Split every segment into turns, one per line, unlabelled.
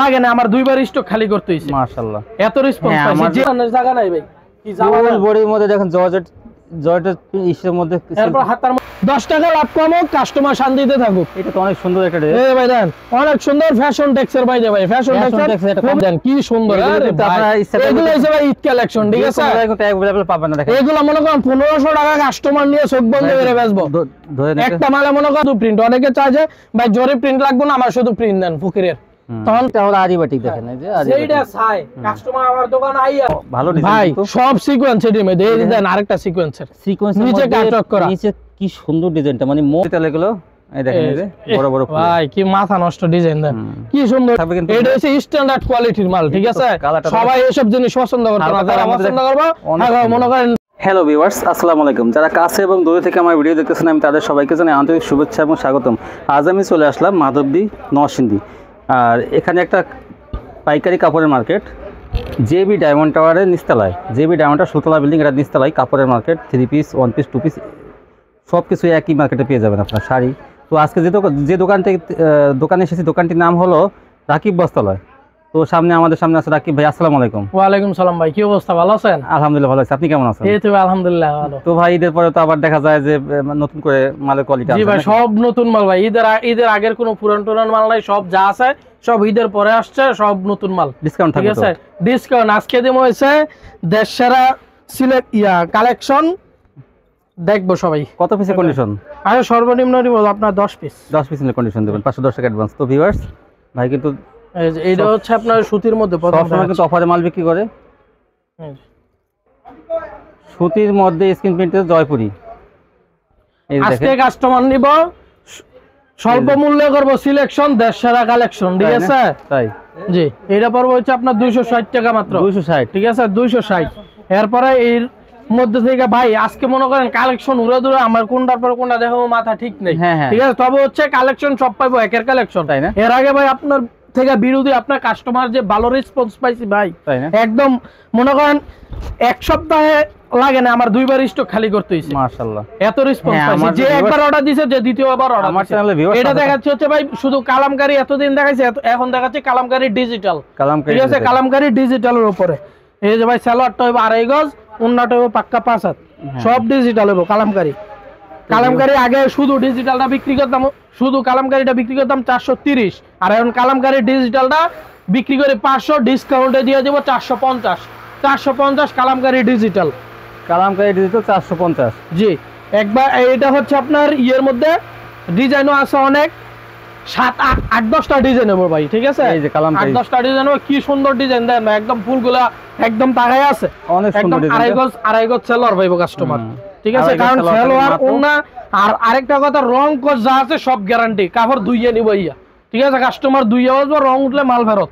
লাগে না আমার দুইবার স্টক খালি করতে হইছে
মাশাআল্লাহ
এত রেসপন্স পাইছি যে জায়গা নাই ভাই কি জামা
বডির মধ্যে দেখেন জর্জেট ইসের মধ্যে
এরপর হাতার 10 টাকা লাভ কমও কাস্টমার শান্তিতে থাকুক।
এটা তো অনেক সুন্দর একটা ড্রেস।
এই ভাই দেন অনেক সুন্দর ফ্যাশন টেক্সের ভাই ভাই ফ্যাশন টেক্সের এটা দেন কি সুন্দর আরে আপনারা এগুলো হইছে ভাই ঈদ কালেকশন ঠিক আছে
এটা अवेलेबल পাবেন না দেখেন
এগুলো মনে করেন 1500 টাকা কাস্টমার নিয়ে চোখ বন্ধ করে বেচবো একটা মালে মনে করেন প্রিন্ট অনেকে চায় যে ভাই জরি প্রিন্ট লাগবে না আমার শুধু প্রিন্ট দেন ফকিরের
তখন তাহলে আরিবাটিক দেখেন এই যে
সেইটা চাই কাস্টমার আমার দোকানে আইয়া
ভালো ডিজাইন
ভাই সব সিকোয়েন্স এর মধ্যে এই দেন আরেকটা সিকোয়েন্সের
নিচে কাটক করা নিচে কি সুন্দর ডিজাইনটা মানে মোটালে গুলো এই দেখেন এই যে বড় বড়
ভাই কি মাথা নষ্ট ডিজাইন দেন কি সুন্দর এটা হচ্ছে স্ট্যান্ডার্ড কোয়ালিটির মাল ঠিক আছে সবাই এসব জিনিস পছন্দ করতে না যারা পছন্দ করবে মনে করেন।
হ্যালো ভিউয়ার্স আসসালামু আলাইকুম, যারা কাছে এবং দূরে থেকে আমার ভিডিও দেখতেছেন আমি তাদের সবাইকে জানাই আন্তরিক শুভেচ্ছা এবং স্বাগতম। আজ আমি চলে আসলাম মাধবদী নরসিংদী, আর এখানে একটা পাইকারি কাপড়ের মার্কেট জেবি ডায়মন্ড টাওয়ারের নিচতলায়, JB diamond tower Sutala building এর নিচতলায় কাপড়ের মার্কেট, 3 পিস 1 পিস 2 পিস সব কিছু একই মার্কেটে পেয়ে যাবেন আপনার শাড়ি। তো আজকে যে দোকানে এসেছি দোকানটির নাম হলো রাকিব বস্ত্রালয়। তো আমাদের সামনে আছে রাকিব ভাই। আসসালামু আলাইকুম।
ওয়ালাইকুম সালাম ভাই, কি অবস্থা, ভালো আছেন?
আলহামদুলিল্লাহ ভালো আছি, আপনি কেমন আছেন?
এই তো আলহামদুলিল্লাহ ভালো।
তো ভাই ঈদের পরে তো আবার দেখা যায় যে নতুন করে মালের কোয়ালিটি আছে।
জি ভাই সব নতুন মাল ভাই, ঈদের আগের কোনো পুরান মাল নাই, সব যা আছে সব ঈদের পরে আসছে, সব নতুন মাল।
ডিসকাউন্ট
ঠিক আছে, ডিসকাউন্ট আজকে দিমো হইছে দেশসেরা সিলেক্ট কালেকশন দেখবো সবাই।
কত পিসের কন্ডিশন?
আরে সর্বনিম্ন দিব আপনার 10 পিস।
10 পিসের কন্ডিশন দেবেন, 510 টাকা অ্যাডভান্স। তো ভিউয়ার্স ভাই কিন্তু
এইটা হচ্ছে আপনার সুতির মধ্যে
সব সময় কিন্তু অফারে মাল বিক্রি করে। সুতির মধ্যে স্ক্রিন প্রিন্টের জয়পুরি।
আজকে কাস্টমার নিব স্বল্প মূল্যে করব সিলেকশন দেশসেরা কালেকশন, ঠিক আছে?
তাই
জি, এটা পড়বে হচ্ছে আপনার 260 টাকা মাত্র।
260,
ঠিক আছে 260। এরপরে এর মধ্যে থেকে ভাই আজকে মনে করেন কালেকশন উড়ে দূরে আমার কোনটার পর কোনটা দেখো মাথা ঠিক নেই, ঠিক আছে? তবে হচ্ছে কালেকশন সব পাইবো একের কালেকশন, তাই না? এর আগে ভাই আপনার থেকে বিরোধী আপনার কাস্টমার যে ভালো রেসপন্স পাইছি ভাই, একদম মনে করেন এক সপ্তাহে লাগে না আমার দুইবার স্টক খালি করতে হইছে। মাশাআল্লাহ এত রেসপন্স পাইছি, যে একবার অর্ডার দিছে যে দ্বিতীয়বার অর্ডার আমার চ্যানেলে ভিউয়ার্স এটা দেখাচ্ছে হচ্ছে ভাই শুধু কালামকারী এতদিন দেখাইছে, এখন দেখাচ্ছে কালামকারী ডিজিটাল, ঠিক আছে? কালামকারী ডিজিটালের উপরে এই যে ভাই সালোয়ারটা হইবো 2.5 গজ, ওন্নাটা হইবো পাক্কা 5 হাত, সব ডিজিটাল হইবো কালামকারী। কালামকারী আগে শুধু ডিজিটালটা বিক্রি করতাম, শুধু কালামকারীটা বিক্রি করতাম 430, আর এখন কালামকারী ডিজিটালটা বিক্রি করে 500, ডিসকাউন্টে দিয়ে দেব 450 কালামকারী ডিজিটাল। 450 জি। একবার এটা হচ্ছে আপনার ইয়ের মধ্যে ডিজাইনও আছে অনেক, 7-8-10টা ডিজাইন হবে ভাই, ঠিক আছে? এই যে 8-10টা ডিজাইন হবে, কি সুন্দর ডিজাইন দেন, একদম ফুলগুলা একদম তাকায় আছে, অনেক সুন্দর ডিজাইন। 2.5 গজ সেলর পাইবো কাস্টমার, ঠিক আছে? কারণ সেলর ওন্না আর আরেকটা কথা রং কোজ যা আছে সব গ্যারান্টি, কাপড় ধুইয়ে নিব ইয়া, ঠিক আছে? কাস্টমার ধুইয়ে আসবে, রং উঠলে মাল ফেরত।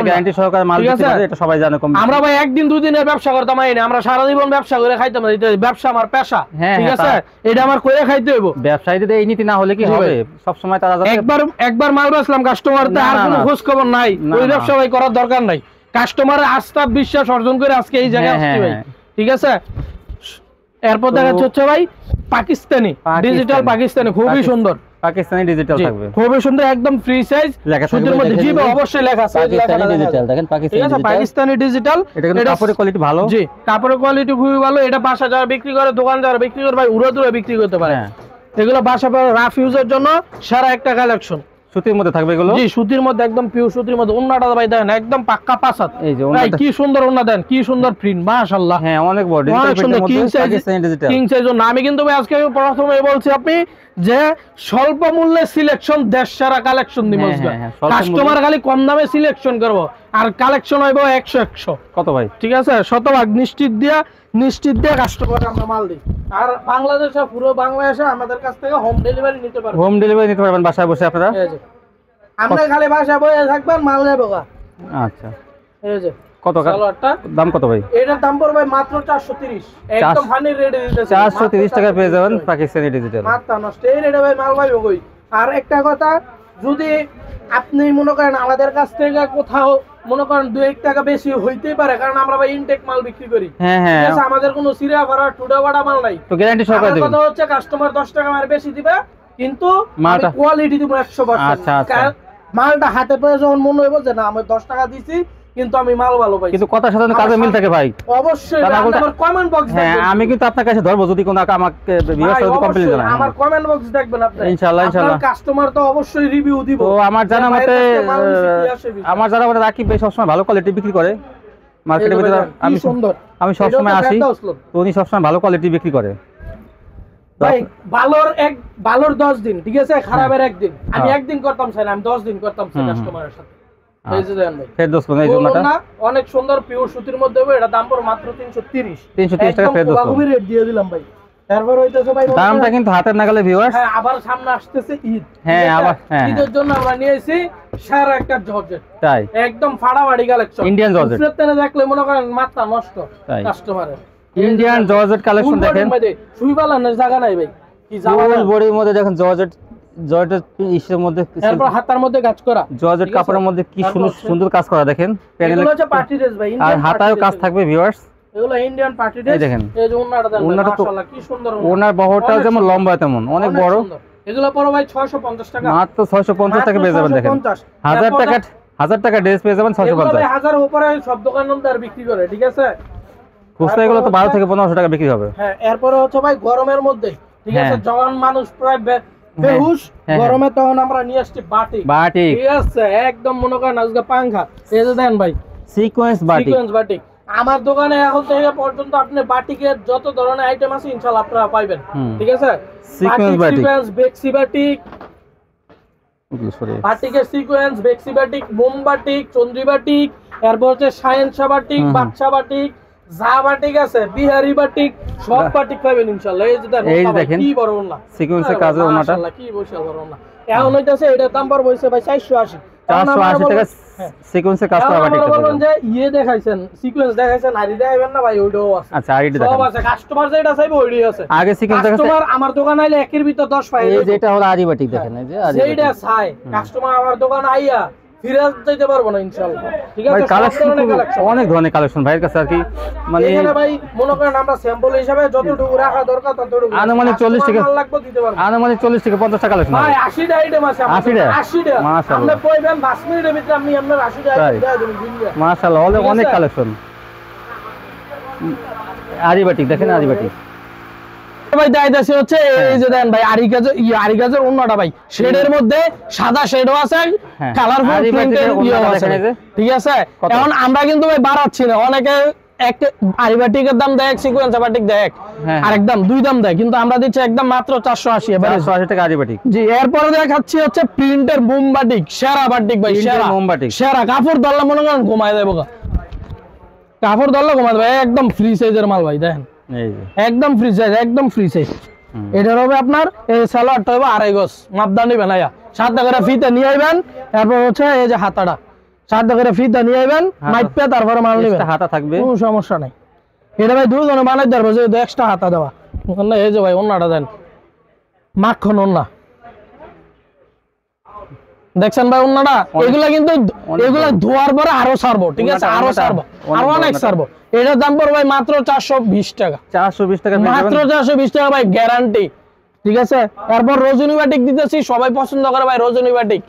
গ্যারান্টি সহকারে মাল দিতে পারে, এটা সবাই জানে। আমরা ভাই একদিন দুই দিনের ব্যবসা করতাম না, আমরা সারা জীবন ব্যবসা করে খাইতাম না, ব্যবসা আমার পেশা, ঠিক আছে? এটা আমার করে খাইতে হইব। ব্যবসায়ী যদি এই নীতি না হলে কি হবে? সব সময় তারা একবার মাল বেচলাম কাস্টমার আর কোনো খোঁজ খবর নাই, ওই ব্যবসা ভাই করার দরকার নাই। কাস্টমারের আস্থা বিশ্বাস অর্জন করে আজকে এই জায়গায় আসছি ভাই, ঠিক আছে? এরপর দেখাচ্ছে হচ্ছে ভাই পাকিস্তানি ডিজিটাল, পাকিস্তানি খুবই সুন্দর, পাকিস্তানি ডিজিটাল থাকবে, খুবই সুন্দর, একদম ফ্রি সাইজ সুতির মধ্যে। জি অবশ্যই লেখা আছে পাকিস্তানি ডিজিটাল, দেখেন পাকিস্তানি ডিজিটাল। এটা কাপড়ের কোয়ালিটি ভালো, জি কাপড়ের কোয়ালিটি খুবই ভালো। এটা বাসা যারা বিক্রি করে, দোকান যারা বিক্রি করে ভাই উড়ে দূরে বিক্রি করতে পারে। এগুলো বাসা রাফ ইউজের জন্য সেরা একটা কালেকশন। সুতির মধ্যে থাকবে এগুলো, জি সুতির মধ্যে, একদম পিওর সুতির মধ্যে। ওন্নাটা ভাই দেখেন একদম পাক্কা 5 হাত, এই যে ভাই কি সুন্দর ওন্না দেন, কি সুন্দর প্রিন্ট, মাশাআল্লাহ। হ্যাঁ অনেক বড় ডিজিটাল, কিং সাইজ। আমি কিন্তু ভাই আজকে প্রথমে বলছি আপনি যে স্বল্প মূল্যে সিলেকশন দেশসেরা কালেকশন দিব, কাস্টমার খালি কম দামে সিলেকশন করব, আর কালেকশন হইব 100 কত ভাই, ঠিক আছে? শতভাগ নিশ্চিত দিয়ে কাস্টমার আমরা মাল দিই। আর বাংলাদেশে, পুরো বাংলাদেশে আমাদের কাছ থেকে হোম ডেলিভারি নিতে পারবেন, হোম ডেলিভারি নিতে পারবেন বাসায় বসে আপনারা। আমরা খালি বাসায় বসে থাকবেন, মাল নেব। আচ্ছা এই যে কত দাম, কত ভাই? এটার দাম পড়বে মাত্র 430, একদম ফানি রেটে দিতেছি। 430 টাকা পেয়ে যাবেন পাকিস্তানি ডিজিটাল, মাত্র নষ্ট এই রেটে ভাই মাল পাইবো কই? আর একটা কথা, যদি আপনি মনে করেন আমাদের কাছ থেকে কোথাও মনে করেন 2-1 টাকা বেশি হইতেই পারে, কারণ আমরা ভাই ইনটেক মাল বিক্রি করি, ঠিক আছে? আমাদের কোনো সিরা ভাড়া টুডা ভাড়া মাল নাই, তো গ্যারান্টি সহকারে দেব। কথা হচ্ছে কাস্টমার 10 টাকা মার বেশি দিবে, কিন্তু কোয়ালিটি দিব 100%। আচ্ছা মালটা হাতে পেয়ে যখন মনে হইব যে না আমি 10 টাকা দিছি কিন্তু আমি মাল ভালো পাই,
কিন্তু কথার সাথে কাজে মিল থাকে ভাই।
অবশ্যই আমার কমেন্ট বক্স
হ্যাঁ আমি কিন্তু আপনার কাছে ধরবো যদি কোনো আমাকে ভিউয়ার্স যদি কমপ্লেইন জানায়,
আমার কমেন্ট বক্স দেখবেন আপনি
ইনশাআল্লাহ ইনশাআল্লাহ।
কাস্টমার তো অবশ্যই রিভিউ দিব।
তো আমার জানা মতে রাকিব ভাই সবসময় ভালো কোয়ালিটি বিক্রি করে মার্কেটের ভিতরে। আমি সবসময় আসি, তো উনি সবসময় ভালো কোয়ালিটি বিক্রি করে
ভাই। ভালোর 10 দিন ঠিক আছে, খারাপের একদিন। আমি একদিন করতাম চাই না, আমি 10 দিন করতাম চাই কাস্টমারের সাথে। এই যে দেন ভাই
ফেরদৌস কোন এই জন্যটা
অনেক সুন্দর পিওর সুতির মধ্যে হবে, এটা দাম পড়ে মাত্র 330
টাকা ফেরদৌস।
খুবই রেট দিয়ে দিলাম ভাই। তারপর হইতাছে ভাই
দামটা কিন্তু হাতের নাগালে ভিউয়ার্স।
হ্যাঁ আবার সামনে আসতেছে ঈদ।
হ্যাঁ আবার হ্যাঁ
ঈদের জন্য আমরা নিয়েছি সারা একটা জর্জেট,
তাই
একদম ফাড়াফাড়ি কালেকশন
ইন্ডিয়ান জর্জেট।
প্রত্যেকটা দেখলে মনে করেন মাথা নষ্ট কাস্টমারের।
ইন্ডিয়ান জর্জেট কালেকশন দেখেন,
সুই বালানোর জায়গা নাই ভাই, কি
ফুল বডির মধ্যে দেখেন জর্জেট ইসের মধ্যে,
তারপর হাতার মধ্যে কাজ করা
জর্জেট কাপড়ের মধ্যে কি সুন্দর কাজ করা দেখেন।
এগুলো হচ্ছে পার্টি ড্রেস ভাই,
আর হাতায়ও কাজ থাকবে ভিউয়ার্স।
এগুলো ইন্ডিয়ান পার্টি ড্রেস।
দেখেন
এই যে ওন্নাটা দেন মাশাআল্লাহ কি সুন্দর,
ওনার বহরটা যেমন লম্বা তেমন অনেক বড়।
এগুলো পড়ো ভাই 650 টাকা,
মাত্র 650 টাকা পেয়ে যাবেন। দেখেন 1000 টাকা ড্রেস পেয়ে যাবেন 650।
1000 উপরে সব দোকানদার বিক্রি করে ঠিক আছে,
খুচরা এগুলো তো 12 থেকে 1500 টাকা বিক্রি হবে।
হ্যাঁ এরপরে হচ্ছে ভাই গরমের মধ্যে ঠিক আছে, জওয়ান মানুষ প্রায় বেহুশ গরমে, তখন আমরা নিয়ে আসছি বাটিক। ঠিক আছে একদম মনে করেন আজকে পাঙ্খা। এই যে দেন ভাই
সিকোয়েন্স বাটিক।
আমার দোকানে এখন থেকে পর্যন্ত আপনি বাটিকের যত ধরনের আইটেম আছে ইনশাআল্লাহ আপনারা পাবেন। ঠিক আছে সিকোয়েন্স বেক্সি বাটিক, বাটিকের সিকোয়েন্স বেক্সি বাটিক, মোম বাটিক, চন্দ্রি বাটিক, এরপর হচ্ছে শাহেনশা বাটিক, বাদশা বাটিক, যা বাটিক আছে বিহারি বাটিক, সব বাটিক পাবেন ইনশাআল্লাহ। এই যে দেখেন কি বড় ওন্না
সিকোয়েন্সের কাজে ওন্নাটা
মাশাআল্লাহ কি বিশাল বড় ওন্না। এখন হইতাছে এটার দাম পড়বে ভাই 480
টাকা সিকোয়েন্সের কাজ করা বাটিক।
বলুন যে দেখাইছেন সিকোয়েন্স দেখাইছেন আরি দেখাইবেন না ভাই, ওইটাও আছে।
আচ্ছা আরিটা দেখেন
সব আছে, কাস্টমার যেটা চাইবে ওইটাই আছে।
আগে সিকোয়েন্স দেখাইছে
কাস্টমার আমার দোকান আইলে একের ভিতর 10 পাই।
এই যেটা হলো আরি বাটিক দেখেন, এই যে আরি
সেইটা চাই কাস্টমার আমার দোকান আইয়া ফিরাজ যাইতে পারবো না ইনশাআল্লাহ। ঠিক আছে
কালেকশন অনেক ধরনের কালেকশন ভাইয়ের কাছে আর কি, মানে
এখানে ভাই মনে করেন আমরা স্যাম্পল হিসাবে যতটুকু রাখা দরকার ততটুকু
আনুমানিক 40 টাকা
লাগবে দিতে পারবো,
আনুমানিক 40 থেকে 50 টাকা কালেকশন
ভাই 80 টা আইটেম আছে।
80 টা
মাশাআল্লাহ, আপনি কইবেন 5 মিনিটের ভিতরে আমি আপনার 80 টা আইটেম দেয়া দেব
মাশাআল্লাহ। অনেক কালেকশন আরি বাটিক দেখেন, আরি বাটিক
ভাই দাইতাছে হচ্ছে এই যে দেন ভাই আরিকাজের ওন্নাটা ভাই শেডের মধ্যে সাদা শেডও আছে, কালারফুল প্রিন্টের ইয়েও আছে। ঠিক আছে এখন আমরা কিন্তু ভাই বাড়াচ্ছি না, অনেকে একটা আরিবাটিকের দাম দেয়, সিকোয়েন্স বাটিক দেয় আরেক দাম, দুই দাম দেয়, কিন্তু আমরা দিচ্ছি একদম মাত্র 480 এবারে
480 টাকা আরিবাটিক।
জি এরপরে দেখাচ্ছি হচ্ছে প্রিন্টের মোম বাটিক, সেরা বাটিক ভাই, সেরা
মোম বাটিক,
সেরা কাপড় ধরলে মনে করেন ঘুমায় যাবে, কাপড় ধরলে ঘুমায় যাবে, একদম ফ্রি সাইজের মাল ভাই দেখেন, একদম ফ্রি সাইজ, একদম ফ্রি সাইজ। এটার হবে আপনার এই সালোয়ারটা হবে 2.5 গজ, মাপদান নিবেন আয়া 7 টাকা ফিতে নিয়ে আইবেন। তারপর হচ্ছে এই যে হাতাটা 7 টাকা ফিতে নিয়ে আইবেন, মাইপে তারপরে মাল নিবেন, হাতা থাকবে কোনো সমস্যা নাই। এটা ভাই দুজনে বানাই দেব, যে এক্সট্রা হাতা দেওয়া। এই যে ভাই ওন্নাটা দেন মাখন ওন্না দেখছেন ভাই ওন্নাটা, এগুলা কিন্তু এগুলা ধোয়ার পরে আরো ছাড়বো। ঠিক আছে আরো ছাড়বো, আরো অনেক ছাড়বো। এটার দাম পড়বে ভাই মাত্র 420 টাকা,
420 টাকা
মাত্র 420 টাকা ভাই গ্যারান্টি। ঠিক আছে এরপর রজনী বাটিক দিতেছি, সবাই পছন্দ করে ভাই রজনী বাটিক,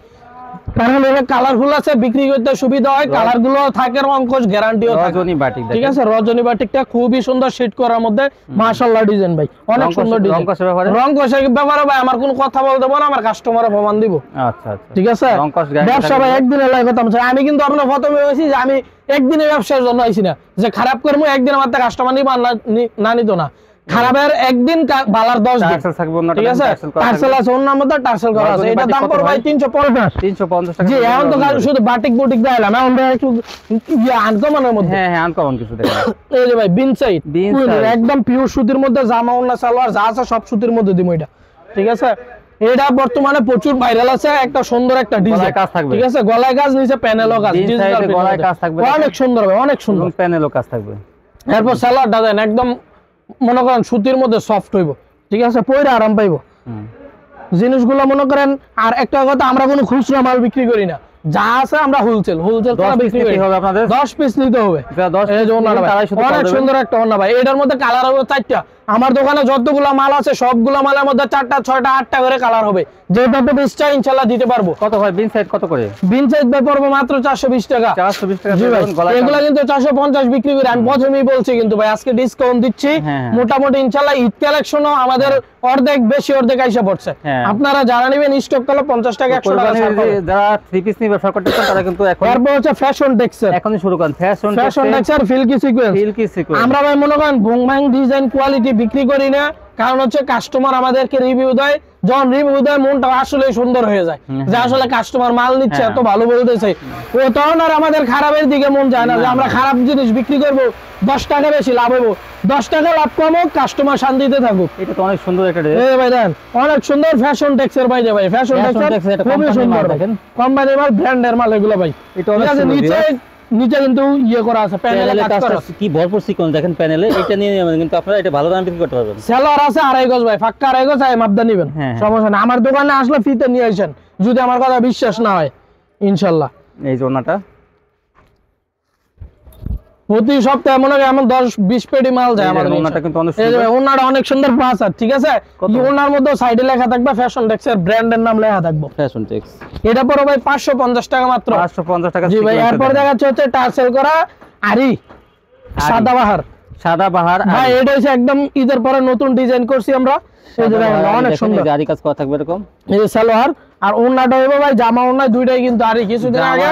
কারণ এটা কালারফুল আছে, বিক্রি করতে সুবিধা হয়, কালার গুলো থাকে, রংকশ গ্যারান্টিও থাকে।
রজনী বাটিক
ঠিক আছে রজনী বাটিকটা খুবই সুন্দর শীট করার মধ্যে মাশাআল্লাহ ডিজাইন ভাই, অনেক সুন্দর ডিজাইন। রংকশের ব্যাপারে ভাই আমার কোনো কথা বলতে পারবো না, আমার কাস্টমারে প্রমাণ দিব।
আচ্ছা আচ্ছা ঠিক
আছে ব্যবসা ভাই একদিনে লাইভ করতাম। আমি কিন্তু আপনার প্রথমে বলেছি যে আমি একদিনে ব্যবসার জন্য আইছি না, যে খারাপ করবো একদিন আমার কাস্টমার নিবা না নিত না, খারাপের একদিন বালার 10 দিন। ঠিক আছে টার্সেল আছে ওর নাম মধ্যে টার্সেল করা আছে। এটা দাম পড়বে ভাই 350 টাকা। জি এখন তো শুধু বাটিক বুটিক দেখালাম, এখন একটু আনকমনের মধ্যে।
হ্যাঁ হ্যাঁ আনকমন কিছু দেখালাম।
এই যে ভাই বিন সাইড একদম পিওর সুতির মধ্যে, জামা ওন্না সালোয়ার যা আছে সব সুতির মধ্যে দিমু এটা। ঠিক আছে এটা বর্তমানে প্রচুর ভাইরাল আছে, একটা সুন্দর একটা ডিজাইন কাজ থাকবে। ঠিক আছে গলায় কাজ, নিচে প্যানেলও কাজ, ডিজিটাল গলায় কাজ থাকবে, অনেক সুন্দর হবে, অনেক সুন্দর
প্যানেলও কাজ থাকবে।
এরপর সালোয়ারটা দেন একদম মনে করেন সুতির মধ্যে সফট হইব। ঠিক আছে পরে আরাম পাইব জিনিসগুলো মনে করেন। আর একটা কথা, আমরা কোনো খুচরা মাল বিক্রি করি না, যা আছে আমরা হোলসেল বিক্রি করি। 10 পিস নিতে হবে। অনেক সুন্দর একটা ওন্না ভাই, এটার মধ্যে কালার হবে 4টা, আমার দোকানে যতগুলো মাল আছে সবগুলো মালের মধ্যে 4টা 6টা 8টা করে কালার হবে, যেটা তো ইচ্ছা ইনশাআল্লাহ দিতে পারবো।
কত ভাই বিন সাইড কত করে?
বিন সাইজ ভাই পড়বে মাত্র 420 টাকা।
420 টাকা।
জি ভাই, এগুলা কিন্তু 450 বিক্রি করে আমি প্রথমেই বলছি, কিন্তু ভাই আজকে ডিসকাউন্ট দিচ্ছি। মোটামুটি ইনশাআল্লাহ ঈদ কালেকশনও আমাদের অর্ধেক বেশি অর্ধেক আইসা পড়ছে। আপনারা যারা নেবেন স্টক করলে 50 টাকা 100 টাকা ছাড় পাবেন। যারা 3 পিস নিবে ব্যবসা করতেছেন তারা কিন্তু এখন এরপর হচ্ছে ফ্যাশন টেক্সচার, এখনই শুরু করেন। ফ্যাশন টেক্সচার ফিল্কি সিকোয়েন্স। আমরা ভাই মনে করেন বুংবাং ডিজাইন কোয়ালিটি বিক্রি করি না, কারণ হচ্ছে কাস্টমার আমাদেরকে রিভিউ দেয়, যখন রিভিউ দেয় মনটা আসলে সুন্দর হয়ে যায় যে আসলে কাস্টমার মাল নিচ্ছে এত ভালো বলতেছে, ও তখন আর আমাদের খারাপের দিকে মন যায় না যে আমরা খারাপ জিনিস বিক্রি করব 10 টাকা বেশি লাভ হবো, 10 টাকা লাভ কম হোক, কাস্টমার শান্তিতে থাকুক। এটা তো অনেক সুন্দর একটা ড্রেস। এই ভাই দেন অনেক সুন্দর ফ্যাশন টেক্সচার ভাই, ভাই ফ্যাশন টেক্সচার খুবই সুন্দর দেখেন, কোম্পানির মাল ব্র্যান্ডের মাল এগুলো ভাই। এটা অনেক সুন্দর। নিচে কিন্তু ইয়ে করা আছে, প্যানেলে কাজ করা আছে, কি ভরপুর সিকোয়েন্স দেখেন প্যানেলে। এটা নিয়ে নেবেন কিন্তু আপনারা এটা ভালো দামে বিক্রি করতে পারবেন। সেলার আছে 2.5 গজ ভাই, ফাক্কা 2.5 গজ আই মাপদা নেবেন, সমস্যা না। আমার দোকানে আসলে ফ্রিতে নিয়ে আসেন যদি আমার কথা বিশ্বাস না হয় ইনশাআল্লাহ। এই যে ওনাটা প্রতি সপ্তাহে মনে হয় এমন 10-20 পেটি মাল যায় আমার। ওনাটা কিন্তু অনেক সুন্দর, এই ওনাটা অনেক সুন্দর পাঁচ আর ঠিক আছে। ওনার মধ্যে সাইডে লেখা থাকবে ফ্যাশন টেক্সচার, ব্র্যান্ডের নাম লেখা থাকবে ফ্যাশন টেক্স। এটা পড়ো ভাই 550 টাকা মাত্র। 550 টাকা। জি ভাই, এরপর দেখাচ্ছে হচ্ছে টার্সেল করা আরি সাদাবাহার ভাই। এটা হচ্ছে একদম ঈদের পরে নতুন ডিজাইন করছি আমরা, এই যে অনেক সুন্দর আরি কাজ করা থাকবে এরকম। এই যে সালোয়ার আর ওন্নাটা হবে ভাই জামা ওন্না দুইটাই কিন্তু আরি। কিছুদিন আগে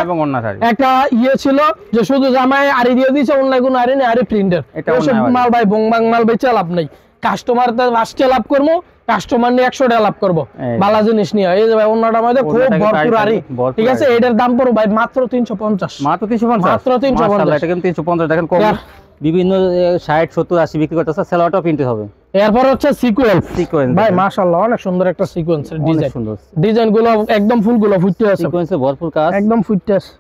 একটা ইয়ে ছিল যে শুধু জামায় আরি দিয়ে দিয়েছে, ওন্নায় কোনো আরি নেই, আরি প্রিন্টার। এসব মাল ভাই বংবাং মাল বেচে লাভ নেই, কাস্টমার তো 5 লাভ করবো, কাস্টমার নিয়ে 100 টাকা লাভ করবো ভালো জিনিস নিয়ে। এই যে ভাই ওন্নাটার মধ্যে খুব ভরপুর আরি, ঠিক আছে। এটার দাম পড়ো ভাই মাত্র 350। মাত্র 350। এটা কিন্তু 350 দেখেন কম। বিভিন্ন 60 70 80 বিক্রি করতেছে, সেলারটা প্রিন্ট হবে। এরপর হচ্ছে সিকোয়েন্স ভাই, মাশাআল্লাহ অনেক সুন্দর একটা সিকোয়েন্সের ডিজাইন। ডিজাইন গুলো একদম ফুলগুলো ফুটতে আছে, সিকোয়েন্সে ভরপুর কাজ, একদম ফুটতে আছে।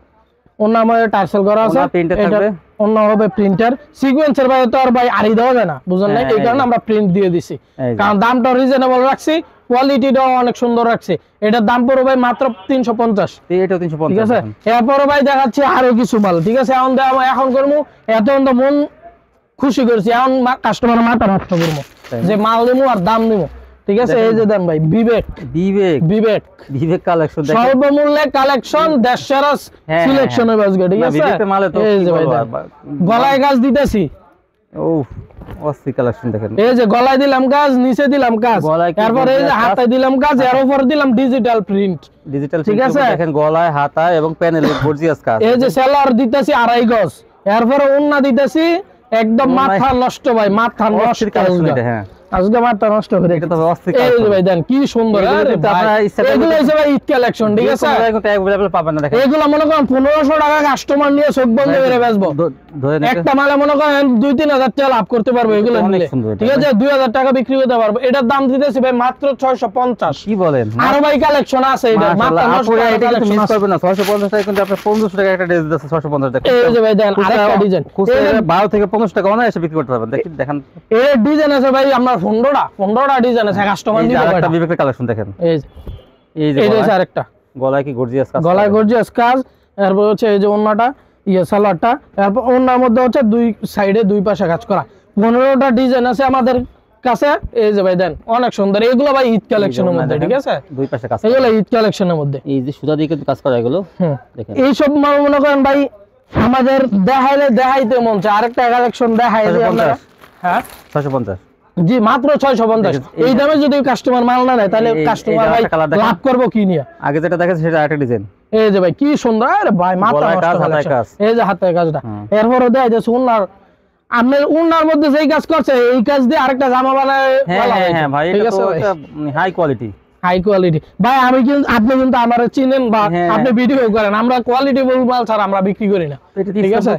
ওর নামে টার্সেল করা আছে, প্রিন্টার থাকবে, অন্য হবে প্রিন্টার। সিকোয়েন্সের ভাই তো আর ভাই আরি দেওয়া যায় না, বুঝলেন না, এই কারণে আমরা প্রিন্ট দিয়ে দিছি, কারণ দামটা রিজনেবল রাখছি, কোয়ালিটিটাও অনেক সুন্দর রাখছি। এটার দাম পড়বে ভাই মাত্র 350। এটাও 350, ঠিক আছে। এরপর ভাই দেখাচ্ছি আরো কিছু মাল, ঠিক আছে। এখন করবো এত মন খুশি করছি, এখন কাস্টমার মাথা নষ্ট করবো যে মাল দেবো আর দাম দেবো, ঠিক আছে। এই যে দেন ভাই বিবেক কালেকশন, সর্বমূল্যে কালেকশন, দেশসেরা সিলেকশন হবে আজকে, ঠিক আছে। এই যে ভাই গলায় কাজ দিতেছি, অস্থির কালেকশন দেখেন। এই যে গলায় দিলাম কাজ, নিচে দিলাম কাজ, তারপর এই যে হাতায় দিলাম কাজ, এর উপর দিলাম ডিজিটাল প্রিন্ট, ঠিক আছে। দেখেন গলায় হাতায় এবং প্যানেলে গর্জিয়াস কাজ। এই যে সেলার দিতেছি 2.5 গজ, এরপর ওন্না দিতেছি একদম মাথা নষ্ট ভাই, মাথা নষ্ট কালেকশন এটা। হ্যাঁ আজকে মাথা নষ্ট করে, এটা তো অস্থির কালেকশন। এই যে ভাই দেন কি সুন্দর, আপনারা এগুলো হচ্ছে ভাই ঈদ কালেকশন, ঠিক আছে। এগুলো अवेलेबल পাবেন না, দেখেন এগুলো মনে করেন 1500 টাকা কাস্টমার নিয়ে চোখ বন্ধ করে বেচবো, একটা মালে মনে করেন 2-3000 টাকা লাভ করতে পারবো এগুলো নিলে, ঠিক আছে। 2000 টাকা বিক্রি করতে পারবো। এটার দাম দিতেছি ভাই মাত্র 650। কি বলেন, আরো ভাই কালেকশন আছে এটা মাত্র 900 টাকা, এটা কিন্তু মিস করবেন না। 650 টাকা কিন্তু আপনি 1500 টাকা একটা ড্রেস দিতেছে, 650 টাকা। এই যে ভাই দেন আরেকটা ডিজাইন, 12 থেকে 15 টাকা অনায়াসে বিক্রি করতে পারবেন। দেখেন এই ডিজাইন আছে ভাই আপনার 15টা ডিজাইন আছে, কাস্টমার নিবে। একটা বিবেকের কালেকশন দেখেন, এই যে আরেকটা গলায় কি গর্জিয়াস কাজ, গলায় গর্জিয়াস কাজ। এরপর হচ্ছে এই যে ওন্নাটা ইয়ে সালোয়ারটা, এরপর ওন্নার মধ্যে হচ্ছে দুই সাইডে দুই পাশে কাজ করা। 15টা ডিজাইন আছে আমাদের কাছে। এই যে ভাই দেন অনেক সুন্দর, এগুলো ভাই ঈদ কালেকশনের মধ্যে, ঠিক আছে। দুই পাশে কাজ, এগুলো ঈদ কালেকশনের মধ্যে। এই যে সুতা দিয়ে কিন্তু কাজ করা এগুলো, দেখেন এই সব মাল মনে করেন ভাই আমাদের দেখাইতে মন চায়। আরেকটা কালেকশন দেখাই দিই আপনারা। হ্যাঁ 650। জি মাত্র 650। এই দামে যদি কাস্টমার মাল না নেয় তাহলে কাস্টমার ভাই লাভ করবো কি নিয়ে। আগে যেটা দেখাচ্ছে সেটা আরেকটা ডিজাইন। এই যে ভাই কি সুন্দর, আরে ভাই মাথা নষ্ট কাজ। এই যে হাতের কাজটা, এরপরও দেয় যে ওন্নার, আপনি ওন্নার মধ্যে যেই কাজ করছে এই কাজ দিয়ে আরেকটা জামা বানায়। হ্যাঁ ভাই এটা তো হাই কোয়ালিটি, হাই কোয়ালিটি ভাই। আমি কিন্তু আপনি কিন্তু আমারে চিনেন বা আপনি ভিডিও করেন, আমরা কোয়ালিটি মাল ছাড়া আমরা বিক্রি করি না, ঠিক আছে।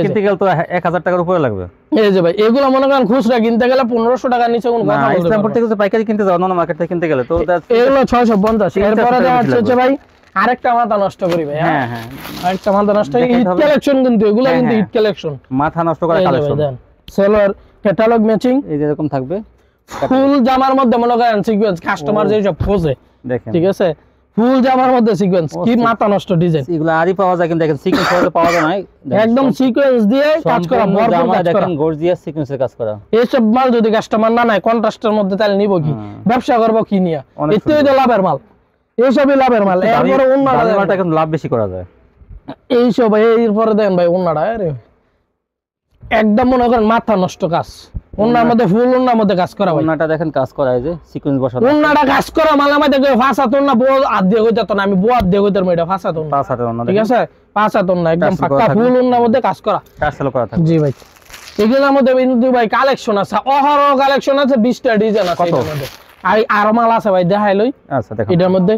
কিনতে গেলে তো 1000 টাকার উপরে লাগবে। এই যে ভাই এগুলো মনে করেন খুচরা কিনতে গেলে 1500 টাকার নিচে কোনো কথা বলতে না। ইসলামপুর থেকে পাইকারি কিনতে যাও, অন্য মার্কেট থেকে কিনতে গেলে তো এগুলো 650। এরপরে হচ্ছে ভাই আরেকটা মাথা নষ্ট করি ভাই। হ্যাঁ আরেকটা মাথা নষ্ট, ঈদ কালেকশন কিন্তু এগুলো কিন্তু ঈদ কালেকশন, মাথা নষ্ট করা কালেকশন। সেলার ক্যাটালগ ম্যাচিং এই যে এরকম থাকবে, ফুল জামার মধ্যে মনে করেন সিকোয়েন্স কাস্টমার যে সব খোঁজে, দেখেন ঠিক আছে। ফুল জামার মধ্যে সিকোয়েন্স, কি মাথা নষ্ট ডিজাইন।
এগুলো আরই পাওয়া যায়, কিন্তু দেখেন সিকোয়েন্স পাওয়া যায় না,
একদম সিকোয়েন্স দিয়ে কাজ করা, ভরপুর কাজ করা,
দেখেন গর্জিয়াস সিকোয়েন্সের কাজ করা।
এইসব মাল যদি কাস্টমার না নেয় কন্ট্রাস্টের মধ্যে, তাহলে নিব কি, ব্যবসা করব কি নিয়ে? এতেই তো লাভের মাল, এইসবই লাভের মাল। এরপরে
ওন্নাটা এখন লাভ বেশি করা যায়
এইসব। এরপরে দেন ভাই ওন্নাটা, আরে একদম মনে করেন মাথা নষ্ট কাজ। ওন্নার মধ্যে ফুল, ওন্নার মধ্যে কাজ করা ভাই।
ওন্নাটা দেখেন কাজ করা, এই যে সিকোয়েন্স বসানো,
ওন্নাটা কাজ করা মাল। আমাদের ফাঁসা তো না, বল আদ দিয়ে কইতা তো না, আমি বল দিয়ে কইতাম এটা ফাঁসা তো না,
পাঁচ হাতের ওন্না,
ঠিক আছে? ফাঁসা তো না, একদম পাক্কা ফুল ওন্নার মধ্যে কাজ করা,
টার্সেল করা থাকে।
জি ভাই, এগুলোর মধ্যে কিন্তু ভাই কালেকশন আছে, অহরহ কালেকশন আছে, 20টা ডিজাইন আছে এর মধ্যে। আর মাল আছে ভাই, দেখাই লই।
আচ্ছা দেখেন
এটার মধ্যে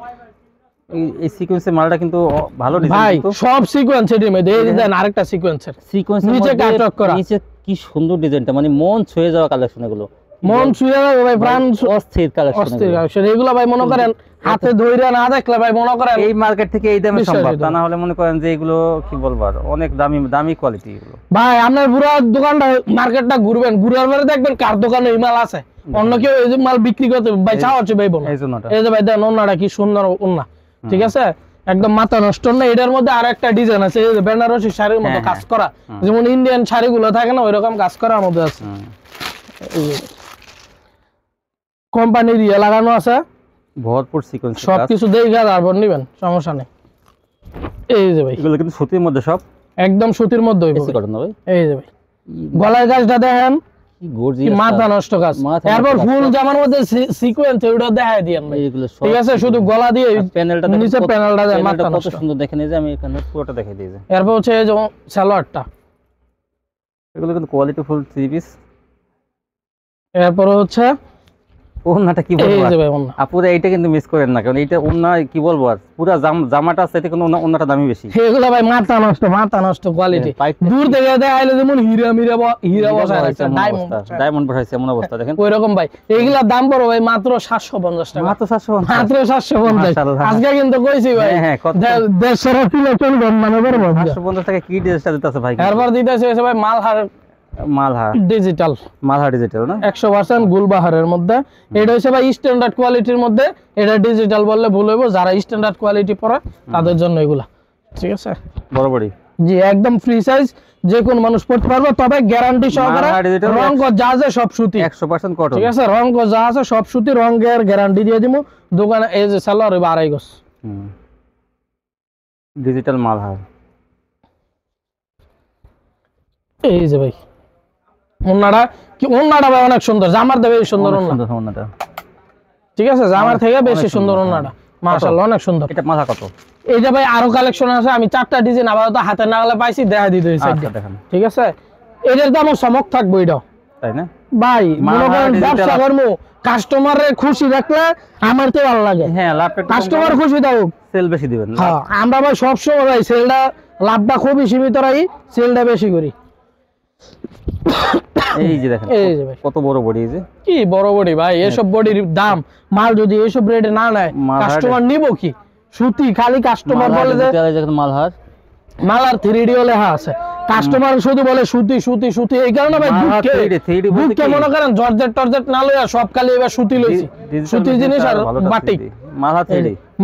এই সিকোয়েন্সের মালটা কিন্তু ভালো ডিজাইন,
ভাই সব সিকোয়েন্স এর মধ্যে। এই ডিজাইন আরেকটা সিকোয়েন্সের,
সিকোয়েন্স
নিচে কাটক করা,
নিচে কি সুন্দর ডিজাইনটা, মানে মন ছুঁয়ে যাওয়া কালেকশন এগুলো,
মন ছুঁয়ে যাবে ভাই, প্রাণ
অস্থির কালেকশন,
অস্থির কালেকশন এগুলো ভাই। মনে করেন হাতে ধইরা না দেখলে ভাই মনে করেন
এই মার্কেট থেকে এই দামে সম্ভব, তা না হলে মনে করেন যে এগুলো কি বলবো আর অনেক দামি কোয়ালিটি এগুলো।
ভাই আপনার পুরো দোকানটা মার্কেটটা ঘুরবেন, ঘুরার পরে দেখবেন কার দোকানে এই মাল আছে, অন্য কেউ এই মাল বিক্রি করতে ভাই চাও হচ্ছে ভাই বল। এই যে ভাই দেন ওন্নাটা কি সুন্দর ওন্না, ঠিক আছে? একদম মাথা নষ্ট না। এটার মধ্যে আর একটা ডিজাইন আছে, এই যে বেনারসি শাড়ির মতো কাজ করা, যেমন ইন্ডিয়ান শাড়িগুলো থাকে না ওইরকম কাজ করার মধ্যে আছে। কোম্পানির ইয়ে লাগানো আছে,
ভরপুর সিকোয়েন্স,
সবকিছু দেখে তারপর নিবেন, সমস্যা নেই। এই যে ভাই
এগুলো কিন্তু সুতির মধ্যে, সব
একদম সুতির মধ্যে হইব
ভাই।
এই যে ভাই গলার কাজটা দেখেন,
কি গর্জিয়াস
মাথা নষ্ট কাজ। এরপর ফুল জামার মধ্যে সিকোয়েন্স, ওটা দেখাই দিয়েন ভাই, ঠিক আছে? শুধু গলা দিয়ে
প্যানেলটা,
নিচে প্যানেলটা দেন, মাথা নষ্ট,
কত সুন্দর দেখেন। এই যে আমি এখানে পুরোটা দেখাই দিয়েছি।
এরপর হচ্ছে এই যে সালোয়ারটা,
এগুলো কিন্তু কোয়ালিটি ফুল থ্রি পিস।
এরপর হচ্ছে
ওন্নাটা কি বলবো,
এই যে ভাই ওন্না,
আপুরা এইটা কিন্তু মিস করেন না, কারণ এইটা ওন্না কি বলবো আর, পুরো জামাটা আছে, এতে কোনো ওন্নাটা দামি বেশি।
এগুলো ভাই মাথা নষ্ট কোয়ালিটি। দূর থেকে দেখাইলে যেমন হীরা বসায় রাখছে,
ডায়মন্ড বসাইছে এমন অবস্থা দেখেন,
ওইরকম ভাই। এইগুলা দাম পড়ো ভাই মাত্র 750 টাকা,
মাত্র 750,
মাত্র 750। আজকে কিন্তু কইছি ভাই,
হ্যাঁ
দেশের ফিলেশন মানে করব
750 টাকা কি ড্রেসটা দিতেছে ভাই।
এরপর দিতেছে ভাই মালহার ডিজিটাল
না
100% গুলবাহারের মধ্যে। এটা হচ্ছে ভাই স্ট্যান্ডার্ড কোয়ালিটির মধ্যে, এটা ডিজিটাল বললে ভুল হইব, যারা স্ট্যান্ডার্ড কোয়ালিটি পরে তাদের জন্য এগুলা, ঠিক আছে?
বরাবরই
জি একদম ফ্রি সাইজ, যে কোন মানুষ পড়তে পারবে, তবে গ্যারান্টি সহকারে রং যা আছে সব সুতি,
100% কটন,
ঠিক আছে? রং যা আছে সব সুতি, রঙের গ্যারান্টি দিয়ে দিমু দোকানে। এই যে সালোয়ার হইব 2.5 গজ,
ডিজিটাল মালহার।
এই যে ভাই ওন্নাটা ভাই অনেক সুন্দর, জামার থেকে বেশি সুন্দর ওন্নাটা, ঠিক আছে? জামার থেকে বেশি সুন্দর ওন্নাটা, মাশাআল্লাহ অনেক সুন্দর।
এটা মাথা কত?
এইটা ভাই আরো কালেকশন আছে, আমি 4টা ডিজাইন আপাতত হাতে নাগালে পাইছি, দেখা দিতে হইছে, ঠিক আছে? এটার দাম চমক থাকবে এটা,
তাই না
ভাই? মনে করেন ব্যবসা করবো, কাস্টমারের খুশি রাখলে আমার তো ভালো লাগে।
হ্যাঁ,
কাস্টমার খুশি দাও,
সেল বেশি দিবেন।
হ্যাঁ, আমরা ভাই সবসময় ভাই সেলটা, লাভটা খুবই সীমিত রাখি, সেলটা বেশি করি।
এই যে দেখেন, এই যে ভাই কত বড় বডি, এই যে
কি বড় বডি ভাই। এসব বডির দাম, মাল যদি এসব রেটে না নেয় কাস্টমার নিব কি? সুতি খালি কাস্টমার বলে যে মালার 3D লেখা আছে, কাস্টমার শুধু বলে সুতি সুতি সুতি। এই কারণে ভাই বুকে মনে করেন জর্জেট না লইয়া সব খালি এবার সুতি লইছি, সুতি জিনিস আর বাটিক।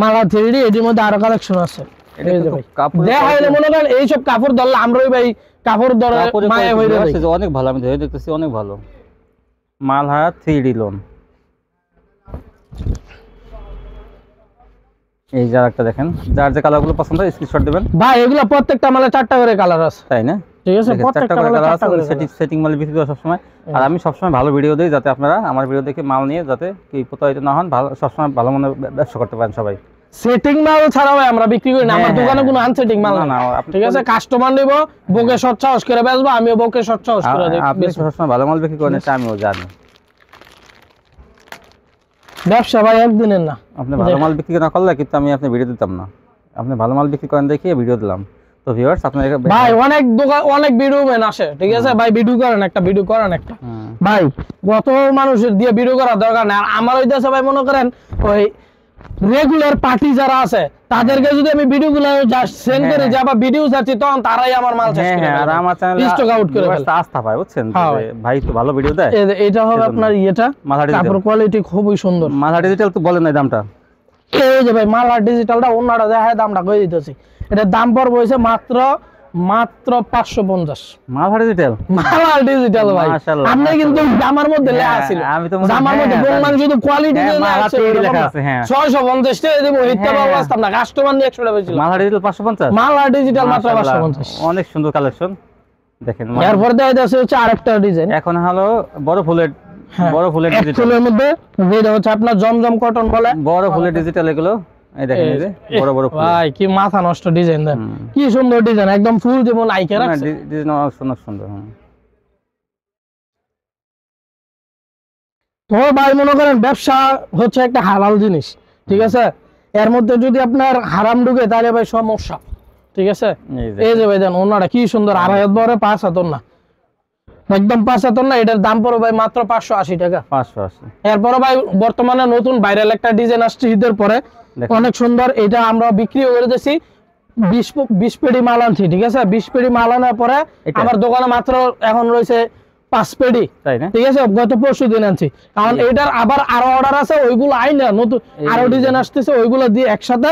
মালা 3D এর মধ্যে আরো কালেকশন আছে। এই যে ভাই দেখাইলে মনে করেন এইসব কাপড় ধরলে আমরাই ভাই কাপড় ধরে মায়া হইরে যাই।
অনেক ভালো, আমি ধরে দেখতেছি অনেক ভালো। Malhar 3D loan. এই যে আরেকটা দেখেন, যার যে কালারগুলো পছন্দ হয় স্ক্রিনশট দিবেন ভাই।
এগুলো প্রত্যেকটা মালে 4টা করে কালার আছে, তাই না? ঠিক আছে, প্রত্যেকটা মালে 4টা করে
সেটিং মাল বিক্রি করা সব সময়। আর আমি সব সময় ভালো ভিডিও দেই, যাতে আপনারা আমার ভিডিও দেখে মাল নিয়ে যাতে কি প্রতারিত না হন, ভালো সব সময় ভালো মনে ব্যবসা করতে পারেন সবাই।
সেটিং মাল ছাড়া ভাই আমরা বিক্রি করি না, আমার দোকানে কোনো আনসেটিং মাল না। ঠিক আছে, কাস্টমার নিব, বকে সচ্চা হস করে বেচবো, আমিও বকে সচ্চা হস করে দেব।
আপনি সব সময় ভালো মাল বিক্রি করেন, এটা আমিও জানি।
ব্যবসা ভাই একদিনের না,
আপনি ভালো মাল বিক্রি না করলে কিন্তু আমি আপনি ভিডিও দিতাম না। আপনি ভালো মাল বিক্রি করেন দেখিয়ে ভিডিও দিলাম। তো ভিউয়ার্স আপনারা
ভাই অনেক দোকান অনেক ভিডিও ম্যান আসে, ঠিক আছে ভাই? ভিডিও করেন একটা, ভিডিও করেন একটা ভাই, কত মানুষের দিয়ে ভিডিও করার দরকার নেই। আর আমার হইতাছে ভাই মনে করেন ওই রেগুলার পার্টি যারা আছে তাদেরকে যদি আমি ভিডিওগুলো জাস্ট সেন্ড করে যাবা ভিডিও চাচ্ছি, তখন তারাই আমার মাল শেষ করে
আর আমার চ্যানেলে
স্টক আউট করে ফেলে।
আস্থা পায়, বুঝছেন? ভাই তো ভালো ভিডিও দেয়।
এটা হবে আপনার ইয়েটা, কাপড় কোয়ালিটি খুবই সুন্দর।
মাথা ডিজিটাল তো বলেন না দামটা?
এই যে ভাই মালার ডিজিটালটা ওনাটা দেখায় দামটা কই দিতেছি, এটার দাম পড়বে হইছে মাত্র 550।
মালার ডিজিটাল,
মালার ডিজিটাল ভাই আপনি কিন্তু জামার মধ্যে লেখা ছিল,
আমি তো
জামার মধ্যে বললাম শুধু কোয়ালিটি
লেখা আছে। হ্যাঁ
650 টাকা দেব, হিটটা পাবো আসতাম না, কাস্টমার নিয়ে 100 টাকা বেশি।
মালার ডিজিটাল 550,
মালার ডিজিটাল মাত্র 550।
অনেক সুন্দর কালেকশন দেখেন।
এরপর দেখা যাচ্ছে হচ্ছে আরেকটা ডিজাইন,
এখন হলো বড় ফুলের, বড় ফুলের ডিজিটাল,
ফুলের মধ্যে যেটা হচ্ছে আপনার জমজম কটন বলে,
বড় ফুলের ডিজিটাল এগুলো। এই দেখেন এই যে বড় বড় ফুল,
ভাই কি মাথা নষ্ট ডিজাইন দেন, কি সুন্দর ডিজাইন, একদম ফুল যেমন আইকে রাখছে
ডিজাইন অনেক সুন্দর সুন্দর।
তো ভাই মনে করেন ব্যবসা হচ্ছে একটা হালাল জিনিস, ঠিক আছে, এর মধ্যে যদি আপনার হারাম ঢুকে তাহলে ভাই সমস্যা, ঠিক আছে। এই যে ভাই দেন ওনাটা কি সুন্দর, 2.5 বড় 5 হাতর না, একদম 5 হাতর না, এটার দাম পড়বে ভাই মাত্র 580 টাকা।
580।
এরপরে ভাই বর্তমানে নতুন ভাইরাল একটা ডিজাইন আসছে ঈদের পরে, অনেক সুন্দর, এটা আমরা বিক্রি করে দিয়েছি 20 পেডি মাল আনছি, ঠিক আছে। 20 পেডি মাল আনার পরে আমার দোকানে মাত্র এখন রয়েছে 5 পেডি,
তাই না,
ঠিক আছে, গত পরশু দিন আনছি, কারণ এটার আবার আরো অর্ডার আছে, ওইগুলো আই না, নতুন আরো ডিজাইন আসতেছে, ওইগুলো দিয়ে একসাথে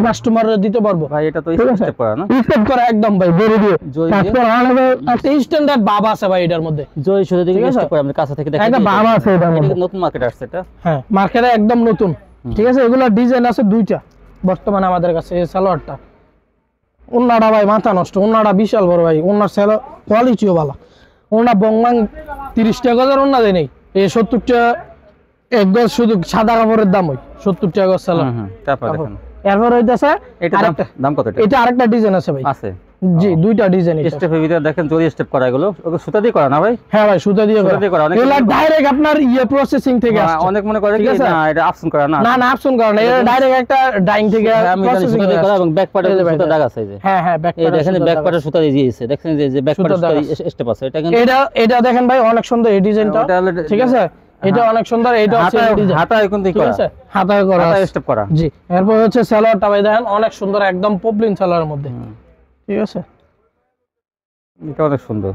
কাস্টমাররা দিতে পারবো।
ভাই এটা তো স্টেপ করা না,
স্টেপ করা একদম ভাই, জরি দিয়ে তারপর আলাদা একটা স্ট্যান্ডার্ড বাবা আছে ভাই এটার মধ্যে,
জয় শুরু থেকে স্টেপ করে আমরা কাছে থেকে দেখি,
একটা বাবা আছে এটার মধ্যে,
নতুন মার্কেট আসছে এটা, হ্যাঁ
মার্কেটে একদম নতুন, ঠিক আছে। এগুলা ডিজাইন আছে 2টা বর্তমানে আমাদের কাছে। এই সালোয়ারটা ওন্নাটা ভাই মাথা নষ্ট, ওন্নাটা বিশাল বড় ভাই, ওন্নার সেলো কোয়ালিটিও ভালো, ওন্না বংমাং 30 টাকা গজের ওন্না দেয় নেই, এই 70 টাকা এক গজ, শুধু সাদা কাপড়ের দাম ওই 70 টাকা গজ সালোয়ার।
তারপর দেখেন
এরপর হইতাছে
এটা দাম কত,
এটা আরেকটা ডিজাইন আছে ভাই, আছে জি 2টা ডিজাইন।
স্টেপের ভিতরে দেখেন জরি স্টেপ করা, এগুলো ওকে সুতা দিয়ে করা না ভাই?
হ্যাঁ ভাই সুতা দিয়ে করা, এগুলা ডাইরেক্ট আপনার প্রসেসিং থেকে আসছে।
অনেক মনে করে কি না এটা আপসন করা না,
না না আপসন করা না, এটা ডাইরেক্ট একটা ডাইং থেকে প্রসেসিং
সুতা দিয়ে করা, এবং ব্যাক পার্টে সুতা দাগ আছে। এই যে
হ্যাঁ হ্যাঁ ব্যাক পার্টে,
দেখেন ব্যাক পার্টে সুতা দিয়ে দিয়েছে, দেখেন যে ব্যাক পার্টে সুতা স্টেপ আছে। এটা কিন্তু
এটা দেখেন ভাই অনেক সুন্দর এই ডিজাইনটা, ঠিক আছে, এটা অনেক সুন্দর, এটা হচ্ছে ডিজাইন
হাতায় কিন্তু করা, ঠিক আছে,
হাতায় করা,
হাতায় স্টেপ করা,
জি। এরপর হচ্ছে সালোয়ারটা ভাই দেখেন অনেক সুন্দর, একদম পপলিন সালোয়ারের মধ্যে, ঠিক আছে,
এটা অনেক সুন্দর।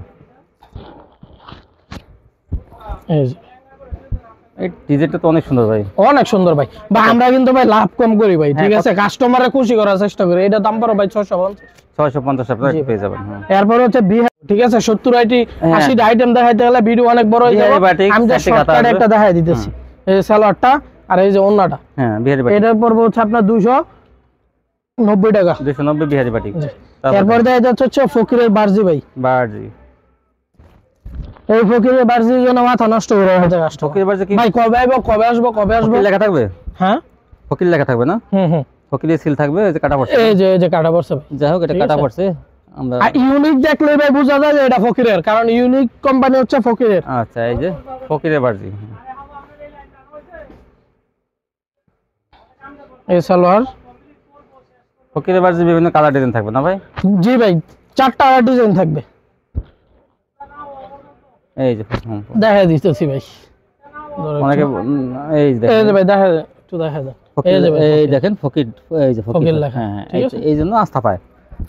এই ডিজাইনটা তো অনেক সুন্দর ভাই, অনেক সুন্দর ভাই।
বা আমরা কিন্তু ভাই লাভ কম করি ভাই, ঠিক আছে, কাস্টমারকে খুশি করার চেষ্টা করি। এটা দাম পড়ো ভাই 650
আপনারা পেয়ে যাবেন।
এরপর হচ্ছে ঠিক আছে 70 80 আইটেম দেখাইতে গেলে ভিডিও অনেক বড় হয়ে যাবে, আমি জাস্ট শর্টকাটে একটা দেখাই দিতেছি। এই সালোয়ারটা আর এই যে ওন্নাটা,
হ্যাঁ বিহারি বাটি,
এটার পড়বে হচ্ছে আপনার 290 টাকা,
290 বিহারি বাটি।
এরপর দেখা যাচ্ছে হচ্ছে ফকিরের বারজি ভাই,
বারজি।
এই ফকিরের বারজির জন্য মাথা নষ্ট করে হয়ে যায় কাস্টমার।
ফকিরের বারজি কি
ভাই কবে আইবো কবে আসবো কবে আসবো
লেখা থাকবে?
হ্যাঁ
ফকির লেখা থাকবে না? ফকিরের সিল থাকবে, এই যে কাটা পড়ছে,
এই যে কাটা পড়ছে ভাই,
যাই হোক এটা কাটা পড়ছে। আমরা
ইউনিক দেখলে ভাই বোঝা যায় যে এটা ফকিরের, কারণ ইউনিক কোম্পানি হচ্ছে ফকিরের।
আচ্ছা এই যে ফকিরের বারজি,
এই সালোয়ার
ফকিরের বারজি বিভিন্ন কালার ডিজাইন থাকবে না ভাই?
জি ভাই 4টা ডিজাইন থাকবে,
এই যে
দেখা দিতেছি ভাই,
অনেকে এই
যে ভাই দেখা একটু দেখা দাও,
এই দেখেন ফকির, এই যে ফকির লেখা, হ্যাঁ এই জন্য আস্থা পায়,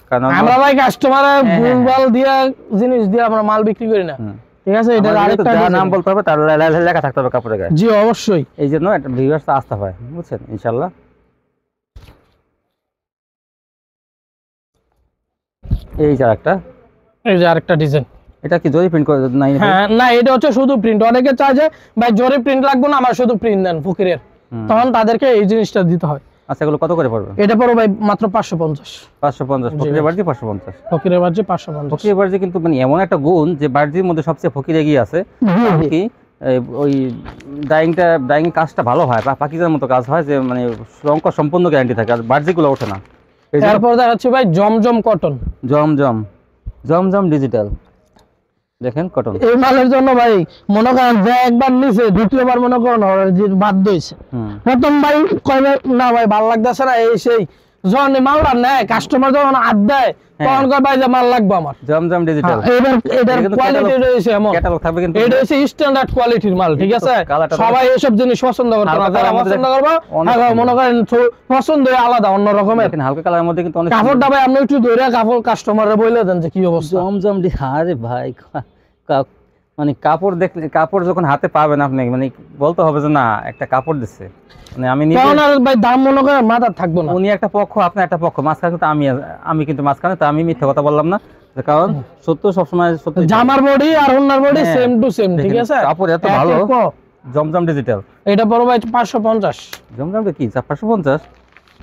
কারণ
আমরা ভাই কাস্টমারে ভুলভাল দিয়া জিনিস দিয়ে আমরা মাল বিক্রি করি না, ঠিক আছে। এটা আরেকটা
নাম বলতে হবে, তার লেখা থাকতে হবে কাপড়ে গায়ে,
জি অবশ্যই,
এই জন্য একটা ভিউয়ার্স আস্থা পায়, বুঝছেন ইনশাআল্লাহ। এই যে আরেকটা ডিজাইন, এটা কি জরি প্রিন্ট করে নাই?
হ্যাঁ না এটা হচ্ছে শুধু প্রিন্ট, অনেকে চায় যে ভাই জরি প্রিন্ট লাগবে না, আমার শুধু প্রিন্ট দেন ফকিরের, তখন তাদেরকে এই জিনিসটা দিতে হয়।
আচ্ছা এগুলো কত করে পড়বে?
এটা পড়বে ভাই মাত্র 550।
ফকিরের বারজি 550,
ফকিরের বারজি 550।
ফকিরের বারজি কিন্তু মানে এমন একটা গুণ যে বারজির মধ্যে সবচেয়ে ফকির এগিয়ে আছে, কি ওই ডাইং কাজটা ভালো হয়, পাকিজার মতো কাজ হয়, যে মানে রঙ সম্পূর্ণ গ্যারান্টি থাকে, আর বারজিগুলো ওঠে না।
এরপর দেখাচ্ছি ভাই জমজম কটন,
জমজম ডিজিটাল, দেখেন কটন।
এই মালের জন্য ভাই মনে করেন যে একবার নিচে দ্বিতীয়বার মনে করেন বাধ্য হয়েছে, প্রথম ভাই কয়বার না ভাই ভালো লাগতেছে না, এই সেই যখন মালটা নেয় কাস্টমার যখন হাত দেয় তখন কয় ভাই যে মাল লাগবে আমার
জমজম ডিজিটাল।
এটার কোয়ালিটি রয়েছে এমন,
ক্যাটালগ থাকবে কিন্তু
এটা হচ্ছে স্ট্যান্ডার্ড কোয়ালিটির মাল, ঠিক আছে। সবাই এসব জিনিস পছন্দ করতে না, যারা পছন্দ করবে মনে করেন পছন্দ আলাদা অন্য রকমের,
হালকা কালারের মধ্যে কিন্তু অনেক
কাপড়টা ভাই আপনি একটু ধরে কাপড় কাস্টমারে বলে দেন যে কি অবস্থা।
জমজম আরে ভাই মানে কাপড় দেখলে, কাপড় যখন হাতে পাবেন আপনি মানে বলতে হবে যে না একটা কাপড় দিচ্ছে, মানে আমি নিজে
কারণ আর ভাই দাম মনে করেন মাথা থাকবো না।
উনি একটা পক্ষ আপনি একটা পক্ষ, মাঝখানে তো আমি কিন্তু মাঝখানে, তো আমি মিথ্যা কথা বললাম না, কারণ সত্য সবসময় সত্য।
জামার বডি আর ওন্নার বডি সেম টু সেম, ঠিক আছে?
কাপড় এত ভালো, জমজম ডিজিটাল।
এটা পড়ো ভাই 550।
জমজমটা কি 550?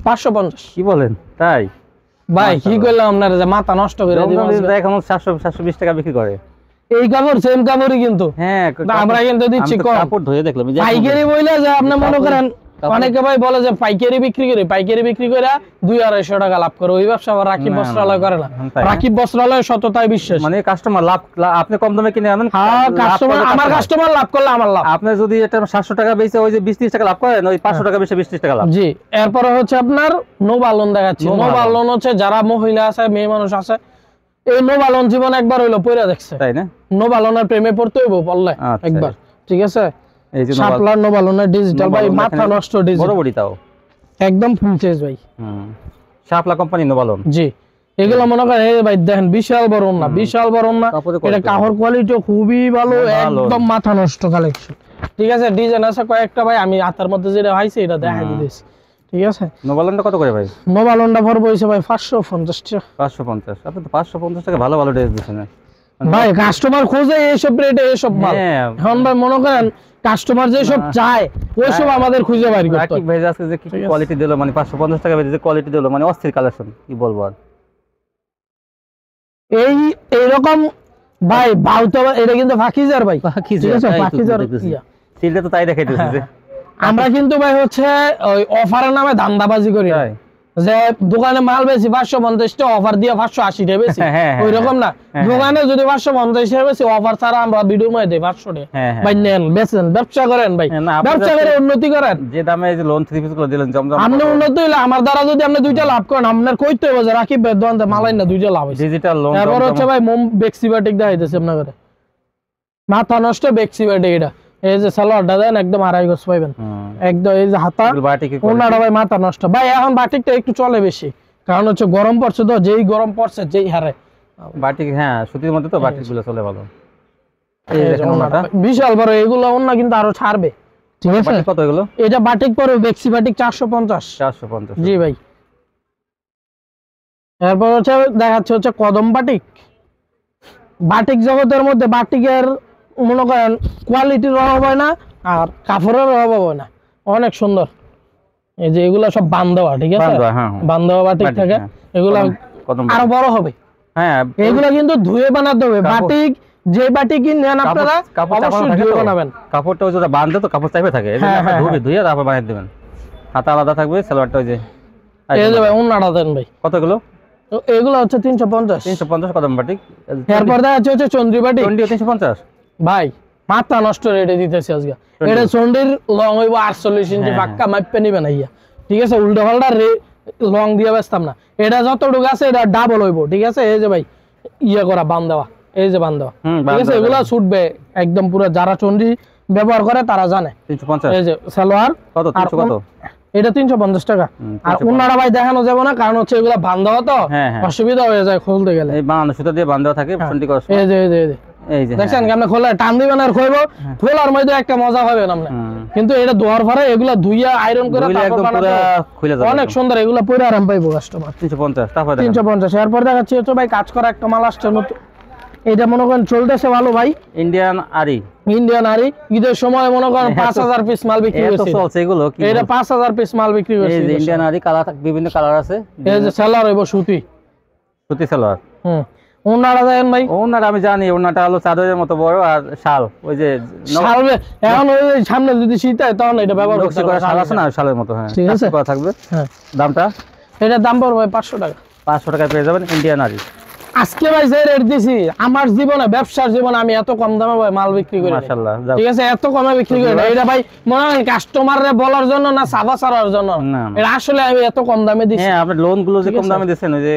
550
কি বলেন তাই?
ভাই কি কইলাম আপনারা, যে মাথা নষ্ট করে দিব।
জমজম এখন 720 টাকা বিক্রি করে।
এই কাপড় সেম কাপড়ই কিন্তু।
হ্যাঁ
আমরা কিন্তু দিচ্ছি কম।
কাপড় ধুয়ে দেখলাম
পাইকারি বইলা যে আপনি মনে করেন অনেকে ভাই বলে যে পাইকারি বিক্রি করে, পাইকারি বিক্রি করে 200-250 টাকা লাভ করে, ওই ব্যবসা আবার রাকিব বস্ত্রালয় করে না। রাকিব বস্ত্রালয় সততায় বিশ্বাস,
মানে কাস্টমার লাভ, আপনি কম দামে কিনে আনেন,
হ্যাঁ কাস্টমার, আমার কাস্টমার লাভ করলে আমার লাভ।
আপনি যদি এটা 700 টাকা বেচে ওই যে 20-30 টাকা লাভ করেন, ওই 500 টাকা বেচে 20-30 টাকা লাভ।
জি, এরপরে হচ্ছে আপনার নোভা লোন দেখাচ্ছি। নোভা লোন হচ্ছে যারা মহিলা আছে, মেয়ে মানুষ আছে, এই নোভা লোন জীবন একবার হইলো পয়রা দেখছে, তাই না? নোভা লোনের প্রেমে পড়তে হইব পড়লে একবার, ঠিক আছে? এই যে শাপলার নোভা লোনের ডিজিটাল ভাই, মাথা নষ্ট ডিজিটাল, বড় বড়ি তাও একদম ফুল চেঞ্জ ভাই।
শাপলা কোম্পানি নোভা লোন।
জি, এগুলো মনে করেন এই ভাই দেখেন বিশাল বড় না, বিশাল বড় না, এটা কাপড় কোয়ালিটি খুবই ভালো, একদম মাথা নষ্ট কালেকশন, ঠিক আছে? ডিজাইন আছে কয়েকটা ভাই, আমি হাতের মধ্যে যেটা হইছে এটা দেখাই দিতেছি, ঠিক আছে?
নোভা লোনটা কত করে ভাই?
নোভা লোনটা পড়বে হইছে ভাই 550 টাকা।
550? আপনি তো 550 টাকা ভালো ভালো ড্রেস দিছেন
ভাই। কাস্টমার খোঁজে এইসব রেটে এইসব মাল। এখন ভাই মনে করেন কাস্টমার যে সব চায় ওই সব আমাদের খুঁজে বাইর করতে হয়।
রাকিব ভাই আজকে যে কি কোয়ালিটি দিলো, মানে 550 টাকা বেচে যে কোয়ালিটি দিলো, মানে অস্থির কালেকশন, কি বলবো আর।
এইরকম ভাই বাউতো, এটা কিন্তু ফাকিজার ভাই, ফাকিজার
সিলটা তো তাই দেখাইতেছে যে
আমরা কিন্তু ভাই হচ্ছে ওই অফারের নামে ধান্দাবাজি করি, যে দোকানে মাল বেশি 550 টাকা অফার দিয়ে 580 টাকা বেশি, ওই রকম না। দোকানে যদি 550 টাকা বেশি অফার ছাড়া আমরা ভিডিও মধ্যে দেই 500 টাকা, ভাই নেন, বেচেন, ব্যবসা করেন ভাই, ব্যবসা করে উন্নতি করেন।
যে দামে এই যে লোন 3 পিস গুলো দিলেন জমজম,
আপনি উন্নতি হইলে আমার দ্বারা যদি আপনি দুইটা লাভ করেন, আপনার কইতে হবে যে রাকিব ভাই দোকানে মালাই না দুইটা লাভ হইছে
ডিজিটাল লোন।
তারপর হচ্ছে ভাই মোম বেক্সিবাটিক দেখাইতেছে আপনাদের, মাথা নষ্ট বেক্সিবাটিক। এটা এই যে সালোয়ারটা দেন একদম 2.5 গজ পাইবেন একদম, এই যে হাতা ওনাটা ভাই মাথা নষ্ট ভাই। এখন বাটিকটা একটু চলে বেশি, কারণ হচ্ছে গরম পড়ছে তো, যেই গরম পড়ছে যেই হারে
বাটিক, হ্যাঁ সুতির মধ্যে তো বাটিক গুলো চলে ভালো।
এই দেখেন ওনাটা বিশাল বড়, এগুলো ওন্না কিন্তু আরো ছাড়বে, ঠিক আছে?
বাটিক কত এগুলো?
এটা বাটিক পরে বেক্সি বাটিক 450। জি ভাই। এরপর হচ্ছে দেখাচ্ছে হচ্ছে কদম বাটিক। বাটিক জগতের মধ্যে বাটিকের মনে করেন কোয়ালিটির অভাব হয় না আর কাপড়ের অভাব হয় না, অনেক সুন্দর। এই যে এগুলা সব বান্ধবা, ঠিক আছে? বান্ধবা বাটিক থাকে, এগুলা আরো বড় হবে। হ্যাঁ, এগুলা কিন্তু ধুয়ে বানাতে হবে। বাটিক যে বাটিক নেন আপনারা অবশ্যই ধুয়ে বানাবেন।
কাপড়টা ওই যেটা বাঁধলে তো কাপড় চাইবে থাকে, এজন্য ধুয়ে ধুয়ে তারপর বানিয়ে দিবেন। হাতা আলাদা থাকবে, সালোয়ারটা ওই যে
এই যে ভাই ওন্নাটা দেন ভাই।
কতগুলো?
এগুলো হচ্ছে 350।
350 কদম বাটিক।
এরপর দেখা হচ্ছে চন্দ্রী বাটিক।
চন্ডী 350
ভাই, মাথা নষ্ট রেটে দিতেছি আজকে। এটা চন্ডির লং হইব 48 ইঞ্চি, পাক্কা মাইপে নিবেন আইয়া, ঠিক আছে? উল্টা পাল্টা লং দিয়ে বেচতাম না। এটা যতটুকু আছে এটা ডাবল হইব, ঠিক আছে? এই যে ভাই ইয়া করা বান দেওয়া, এই যে বান দেওয়া, ঠিক আছে? এগুলা ছুটবে একদম পুরো, যারা চন্ডি ব্যবহার করে তারা জানে।
350।
এই যে সালোয়ার
কত? 300 কত?
এটা 350 টাকা। আর ওন্নাটা ভাই দেখানো যাবে না, কারণ হচ্ছে এগুলা বান দেওয়া তো অসুবিধা হয়ে যায় খুলতে গেলে।
এই বান সুতা দিয়ে বান দেওয়া থাকে চন্ডি করা।
এই যে এই যে দেখছেন কি আপনি খোলা টান দিবেন আর কইবো খোলার মধ্যে একটা মজা হবে না আপনি, কিন্তু এটা ধোয়ার পরে এগুলা ধুইয়া আয়রন করে তারপর বানাতে খুলে যাবে, অনেক সুন্দর। এগুলা পরে আরাম পাইবো কাস্টমার।
350 তারপর
350। এরপর দেখাচ্ছি হচ্ছে ভাই কাজ করা একটা মাল আসছে নতুন, এটা মনে করেন চলতেছে ভালো ভাই,
ইন্ডিয়ান আরি।
ইন্ডিয়ান আরি ঈদের সময় মনে করেন 5000 পিস মাল বিক্রি হয়েছে।
চলছে এগুলো কি?
এটা 5000 পিস মাল বিক্রি হয়েছে।
এই যে ইন্ডিয়ান আরি কালার, বিভিন্ন কালার আছে।
এই যে সালোয়ার হইবো সুতি,
সুতি সালোয়ার।
ওন্নাটা দেখেন ভাই,
ওন্নাটা আমি জানি, ওন্নাটা হলো চাদরের মতো বড়, আর শাল ওই যে
শাল। এখন ওই সামনে যদি শীত হয় তখন এটা ব্যবহার করতে পারবেন।
শাল আছে না, শালের মতো। হ্যাঁ,
ঠিক আছে,
করা থাকবে। হ্যাঁ, দামটা?
এটার দাম পড়বে 500 টাকা।
500 টাকায় পেয়ে যাবেন ইন্ডিয়ান আরি।
আজকে ভাই যে রেট দিছি, আমার জীবনে, ব্যবসার জীবনে আমি এত কম দামে ভাই মাল বিক্রি করি, মাশাআল্লাহ। ঠিক আছে, এত কমে বিক্রি করি না। এটা ভাই মনে হয় কাস্টমাররে বলার জন্য না, সাবা সারার জন্য। এটা আসলে আমি এত কম দামে দিছি।
হ্যাঁ, আপনি লোন গুলো যে কম দামে দিবেন, ওই যে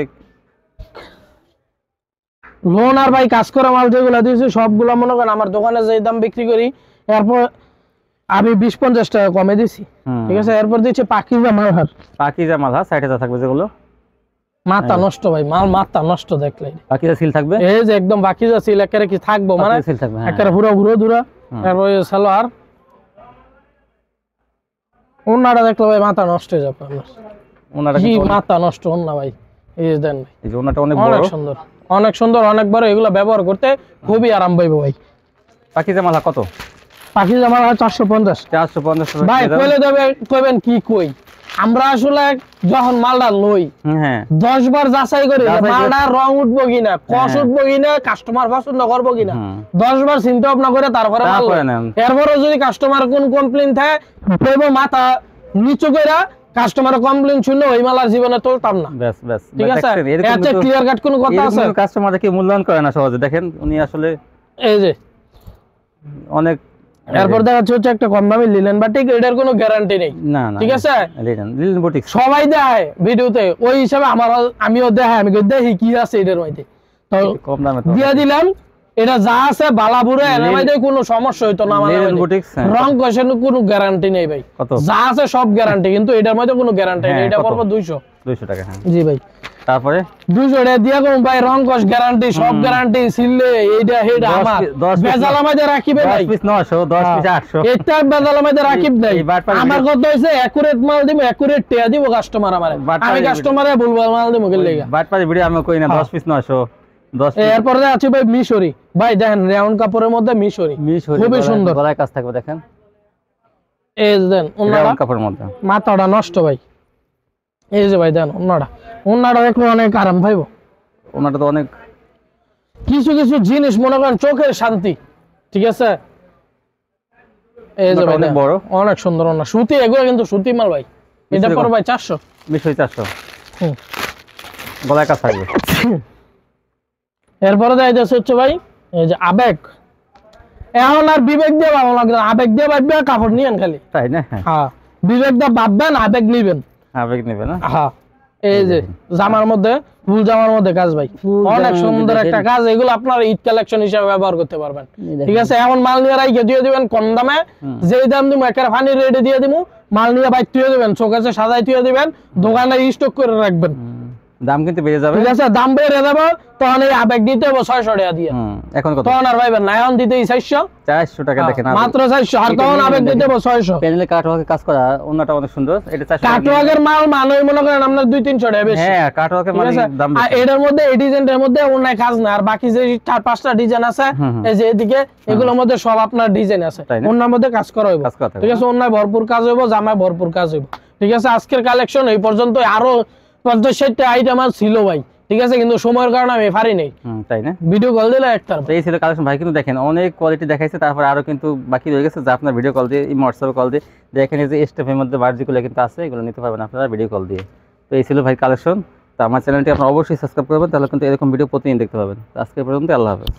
লোন আর ভাই কাজ করা মাল যেগুলো দিয়েছি সবগুলো মনে করেন আমার দোকানে যে দাম বিক্রি করি, এরপর আমি 20-50 টাকা কমে দিছি, ঠিক আছে? এরপর দিচ্ছি পাকিজা মালহার।
পাকিজা মালহার 60,000 থাকবে যেগুলো,
মাথা নষ্ট ভাই, মাল মাথা নষ্ট দেখলে।
বাকিটা সিল থাকবে,
এই যে একদম বাকি যা সিল একেবারে কি থাকবো মানে
সিল থাকবে,
একেবারে পুরো ঘুরে ধুরা। তারপরে সালোয়ার ওন্নাটা দেখলে ভাই মাথা নষ্ট হয়ে যাবে আপনার। ওন্নাটা কি মাথা নষ্ট ওন্না ভাই, এই যে দেন ভাই,
এই যে ওন্নাটা অনেক বড়,
অনেক সুন্দর, অনেক সুন্দর, অনেক বড়। এগুলো ব্যবহার করতে খুবই আরাম পাইবো ভাই।
পাকিজা মাল কত?
পাকিজা মাল 450।
450
ভাই কইলে দেবে, কইবেন কি কই, আমরা আসলে যখন মালটা লই 10 বার যাচাই করি মালটা রং উঠবো কিনা, কস উঠবো কিনা, কাস্টমার পছন্দ করবো কিনা, 10 বার চিন্তা ভাবনা করে তারপরে মাল নেন। এরপরে যদি কাস্টমার কোন কমপ্লেইন থাকে কইবো মাথা নিচু কইরা কাস্টমার কমপ্লেইন শুনলে ওই মাল আর জীবনে তুলতাম না।
বাস বাস,
ঠিক আছে, এত ক্লিয়ার কাট কোন কথা আছে?
কাস্টমার কি মূল্যায়ন করে না সহজে, দেখেন উনি আসলে
এই যে
অনেক।
এরপর দেখাচ্ছে হচ্ছে একটা কম দামি লিলেন বাটিক, এটার কোনো গ্যারান্টি নেই।
না না,
ঠিক আছে,
লিলেন বুটিক
সবাই দেয় ভিডিওতে, ওই হিসাবে আমিও দেখাই, আমি দেখি কি আছে এটার মধ্যে, তো
কম দামে
দিয়ে দিলাম। এটা যা আছে বালাপুরে এলামাইতে কোনো সমস্যা হইতো না আমার। রং কষের কোনো গ্যারান্টি নেই ভাই, যা আছে সব গ্যারান্টি, কিন্তু এটার মধ্যে কোনো গ্যারান্টি নেই। এটা পড়বো 200 টাকা। জি ভাই, তারপরে 200 টাকা দিয়া কোন ভাই রং কষ গ্যারান্টি, সব গ্যারান্টি, সিললে এইটা হেড আমার বেজালামাইতে রাখিবে ভাই। 10 পিস 900, 10 পিস 800, এটা বেজালামাইতে রাখিব নাই। আমার কথা হইছে একুরেট মাল দিব, একুরেট টিয়া দিব কাস্টমার আমারে, আমি কাস্টমারে বলবো মাল দিব কি লাগা। বাটপাড়ি ভিডিও আমি কই না 10 পিস 900, 10 পিস। এরপরে আছে ভাই মিশরি, ভাই দেখেন রেওন কাপড়ের মধ্যে মিশরি, খুবই সুন্দর, গলায় কাজ থাকবে দেখেন। এই দেন রেওন কাপড়ের মধ্যে, মাথাটা নষ্ট ভাই। এই যে ভাই দেন ওন্নাটা দেখলে অনেক আরাম পাইবো। ওন্নাটা তো অনেক কিছু কিছু জিনিস মনে করেন চোখের শান্তি। ঠিক আছে, এই যে ভাই অনেক বড়, অনেক সুন্দর ওন্না, সুতি, এগুলো কিন্তু সুতি মাল ভাই। এটা পড়ো ভাই 400, মিশরি 400। গলায় কাজ থাকবে। এরপরে দেখা যাচ্ছে হচ্ছে ভাই এই যে আবেগ, এখন আর বিবেক দিয়ে ভালো লাগবে, আবেগ দিয়ে ভাববে, কাপড় নিয়েন খালি, তাই না? হ্যাঁ, বিবেক দিয়ে ভাববেন, আবেগ নিবেন, আবেগ নিবেন না। হ্যাঁ, এই যে জামার মধ্যে, ফুল জামার মধ্যে কাজ ভাই, অনেক সুন্দর একটা কাজ। এগুলো আপনার ঈদ কালেকশন হিসেবে ব্যবহার করতে পারবেন। ঠিক আছে, এখন মাল নিয়ে রাইকে দিয়ে দিবেন কম দামে, যেই দাম দিব একেবারে ফানি রেটে দিয়ে দিব। মাল নিয়ে বাইক তুলে দিবেন, চোখে সাজাই তুলে দিবেন, দোকানে স্টক করে রাখবেন। দাম কিন্তু বেড়ে যাবে। ঠিক আছে, দাম বেড়ে যাবে, তখন এই আবেগ দিতে হবে 600 টাকা দিয়ে। এখন কত? তখন আর ভাইবেন না, এখন দিতেই 400 টাকা। দেখেন মাত্র 400, আর তখন আবেগ দিতে হবে 600। প্যানেলে কাটওয়ার্কে কাজ করা, ওন্নাটা অনেক সুন্দর। এটা 400 কাটওয়ার্কের মাল মানই মনে করেন আপনার 200-300 টাকা বেশি। হ্যাঁ, কাটওয়ার্কের মাল দাম বেশি। আর এটার মধ্যে এই ডিজাইনের মধ্যে ওন্নায় কাজ না, আর বাকি যে 4-5টা ডিজাইন আছে এই যে এদিকে, এগুলোর মধ্যে সব আপনার ডিজাইন আছে, ওন্নার মধ্যে কাজ করা হইব। ঠিক আছে, ওন্নায় ভরপুর কাজ হইব, জামায় ভরপুর কাজ হইব। ঠিক আছে, আজকের কালেকশন এই পর্যন্ত, আরো 50-60টা আইটেম আর ছিল ভাই। ঠিক আছে, কিন্তু সময়ের কারণে আমি পারি নাই, তাই না? ভিডিও কল দিলে একটা এই ছিল কালেকশন ভাই। কিন্তু দেখেন অনেক কোয়ালিটি দেখাইছে, তারপর আরো কিন্তু বাকি রয়ে গেছে, যা আপনার ভিডিও কল দিয়ে, হোয়াটসঅ্যাপ কল দিয়ে দেখেন। এই যে স্টেপের মধ্যে বার্জিগুলো কিন্তু আছে, এগুলো নিতে পারবেন আপনারা ভিডিও কল দিয়ে। তো এই ছিল ভাই কালেকশন। তো আমার চ্যানেলটি আপনারা অবশ্যই সাবস্ক্রাইব করবেন, তাহলে কিন্তু এরকম ভিডিও প্রতিদিন দেখতে পাবেন। আজকে পর্যন্ত, আল্লাহ হাফেজ।